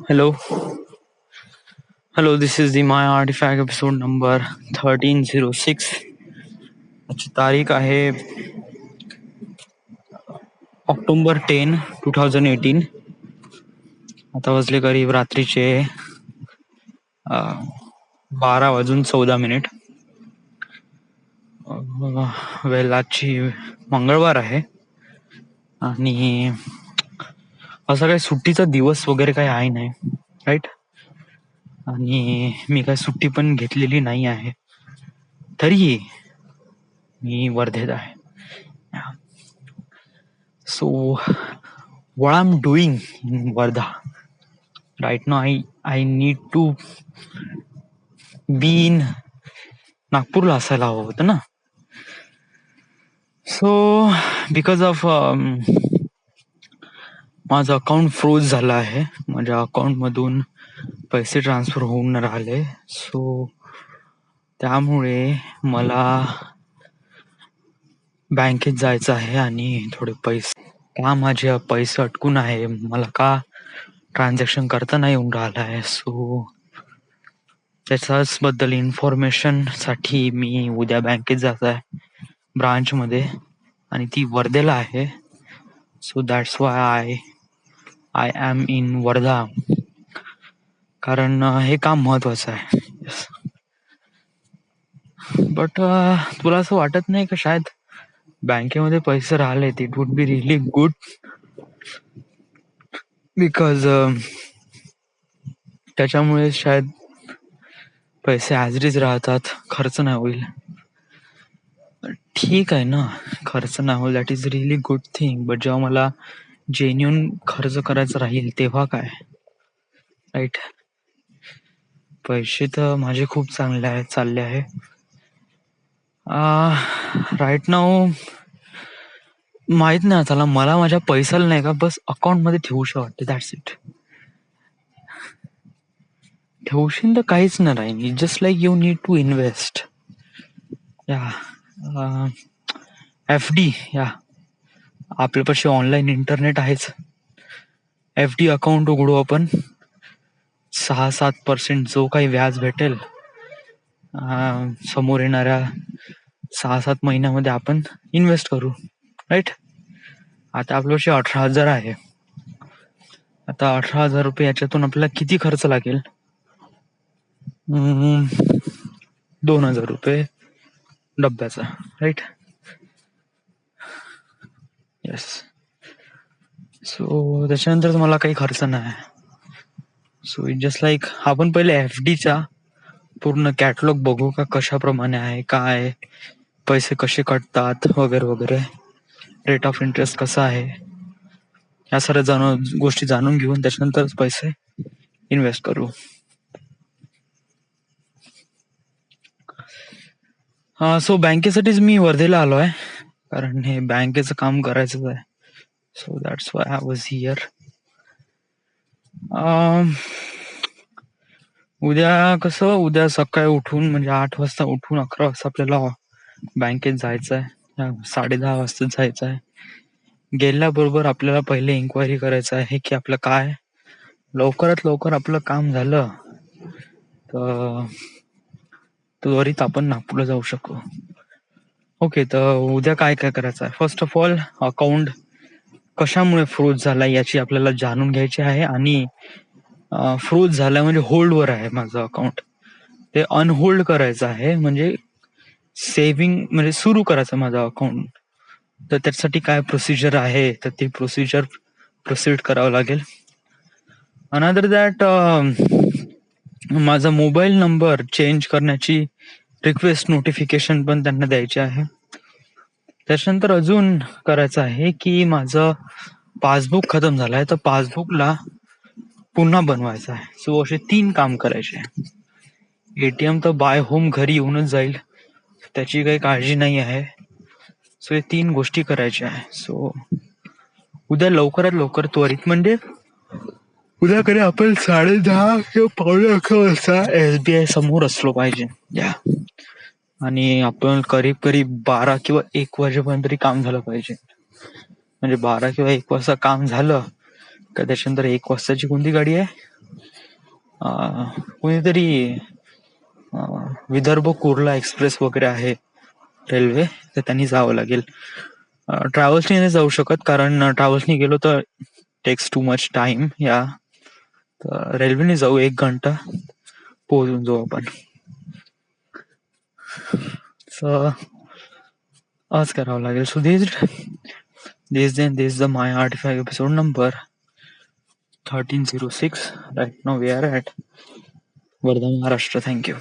Hello, hello. This is the My Artifact episode number 1306. आजची तारीख आहे October 10, 2018. आता वाजले करीब रात्रीचे 12:14. आजची मंगळवार आहे आणि असा काही सुट्टीचा दिवस वगैरे काही आहे नाही, राईट. आणि मी काही सुट्टी पण घेतलेली नाही आहे, तरीही मी वर्धेत आहे. So what I'm doing in Wardha right now, I need to be in नागपूरला असायला हवं होतं ना. सो बिकॉज ऑफ माझं अकाउंट फ्रोज झालं आहे. माझ्या अकाउंटमधून पैसे ट्रान्सफर होऊन नाही राहिले. सो त्यामुळे मला बँकेत जायचं आहे आणि थोडे पैसे, का माझे पैसे अटकून आहे, मला का ट्रान्झॅक्शन करता नाही येऊन राहिलं आहे. सो त्याच्याच बद्दल इन्फॉर्मेशन साठी मी उद्या बँकेत जात आहे, ब्रांच मध्ये, आणि ती वर्धेला आहे. So that's why I am in Wardha, कारण हे काम महत्वाचं आहे. बट तुला असं वाटत नाही का शायद बँकेमध्ये पैसे राहिले it would be really good, because त्याच्यामुळे शायद पैसे ॲज इट इज राहतात, खर्च नाही होईल. ठीक आहे ना, खर्च नाही होईल, that is really good thing. But जेव्हा मला जेन्युन खर्च करायचा राहील तेव्हा काय, राईट. पैसे तर माझे खूप चालले आहे. राईट नाऊ माहित नाही त्याला, मला माझ्या पैशाला नाही का बस अकाउंट मध्ये ठेवूशा वाटते, दॅट्स इट. ठेवशील तर काहीच नाही राहील, just like you need to invest. या FD, या आपल्यापाशी ऑनलाईन इंटरनेट आहेच. FD अकाउंट उघडू आपण, 6-7% जो काही व्याज भेटेल समोर येणाऱ्या 6-7 महिन्यामध्ये आपण इन्व्हेस्ट करू, राईट. आता आपल्यापाशी 18,000 आहे. आता 18,000 रुपये याच्यातून आपल्याला किती खर्च लागेल? 2,000 रुपये डब्याचा, राईट. येस. सो त्याच्यानंतर मला काही खर्च नाही. सो इट जस्ट लाईक आपण पहिले FDचा पूर्ण कॅटलॉग बघू का, कशाप्रमाणे आहे, काय पैसे कसे कटतात वगैरे वगैरे, रेट ऑफ इंटरेस्ट कसा आहे, या सर्व गोष्टी जाणून घेऊन त्याच्यानंतरच पैसे इन्व्हेस्ट करू. सो बँकेसाठीच मी वर्धेला आलो आहे, कारण हे बँकेचं काम करायचंच आहे. So that's why I was here. उद्या सकाळी उठून, म्हणजे 8 वाजता उठून 11 वाजता आपल्याला बँकेत जायचं आहे. 10:30 वाजता जायचं आहे. गेल्याबरोबर आपल्याला पहिले इन्क्वायरी करायचं आहे की आपलं काय लवकरात लवकर आपलं काम झालं तर त्वरित आपण नागपूरला जाऊ शकू. ओके, तर उद्या काय काय करायचं आहे? फर्स्ट ऑफ ऑल, अकाउंट कशामुळे फ्रोज झाला याची आपल्याला जाणून घ्यायची आहे. आणि फ्रोज झाला म्हणजे होल्डवर आहे माझं अकाउंट, ते अनहोल्ड करायचं आहे, म्हणजे सेव्हिंग म्हणजे सुरू करायचं माझं अकाउंट. तर त्यासाठी काय प्रोसिजर आहे, तर ती प्रोसिजर प्रोसीड करावं लागेल. अनदर दॅट, माझा मोबाईल नंबर चेंज करण्याची रिक्वेस्ट नोटिफिकेशन पण त्यांना द्यायची आहे. त्याच्यानंतर अजून करायचं आहे की माझं पासबुक खतम झालंय, तर पासबुकला पुन्हा बनवायचं आहे. सो असे 3 काम करायचे. ATM तर बाय होम घरी येऊनच जाईल, त्याची काही काळजी नाही आहे. सो हे 3 गोष्टी करायच्या आहे. सो उद्या लवकरात लवकर त्वरित, म्हणजे उद्याकडे आपण 10:30 किंवा 11:15 वाजता SBI समोर असलो पाहिजे. आणि आपण करीब 12 किंवा 1 वाजेपर्यंत काम झालं पाहिजे. म्हणजे 12 किंवा 1 वाजता काम झालं का त्याच्यानंतर 1 वाजताची कोणती गाडी आहे, कोणीतरी विदर्भ कुर्ला एक्सप्रेस वगैरे आहे रेल्वे, तर त्यांनी जावं लागेल. ट्रॅव्हल्सनी नाही जाऊ शकत, कारण ट्रॅव्हल्सनी गेलो तर टेक्स टू मच टाइम. या तर रेल्वेने जाऊ, 1 घंटा पोहोचून जाऊ आपण. आज करावं लागेल. So this the My Artifact episode number 1306. Right now we are at Wardha, Maharashtra. Thank you.